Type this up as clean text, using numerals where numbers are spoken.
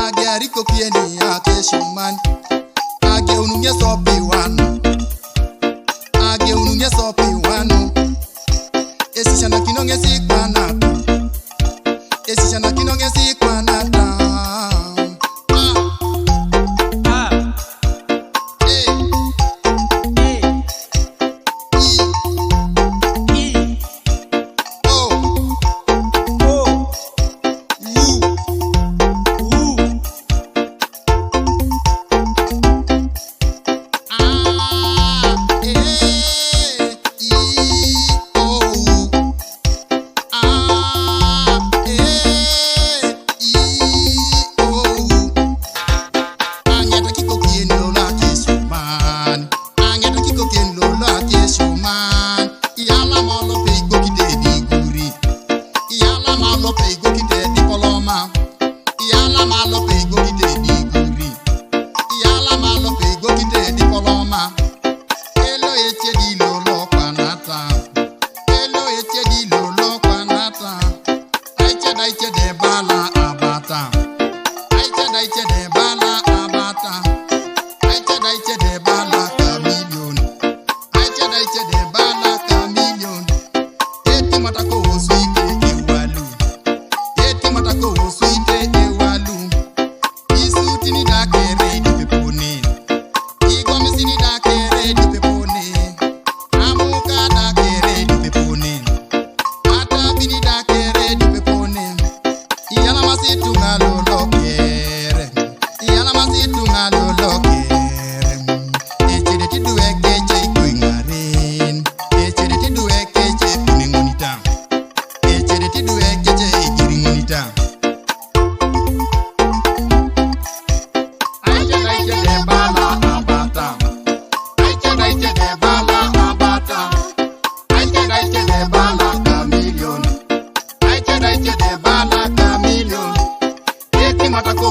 Agariko pieni ake shuman. Age ununye sopi wanu. Age ununye sopi wanu. Esi shana kinonge si kwanata. Esi shana kinonge si kwanata. Aiced de Bala Abata. Aiced de Bala Abata. Aiced de Bala Chameleon. Aiced de Bala Chameleon. Eti matako oswike ewalu. Eti matako oswike ewalu. Isuti ni dakere di pepone. Igomisi ni dakere di pepone. Amuka dakere di pepone. Atabi ni dakere di pepone. Iyala masitu ngalolo kere. Iyala masitu ngalolo kere. Echede tidu ekeche ikuingaren. Echede tidu ekeche piningonita. Echede tidu ekeche ikiringonita. Aiced de Bala Abata. Aiced de Bala Abata. Aiced de Bala Chameleon. Aiced de Bala Chameleon. Eti matako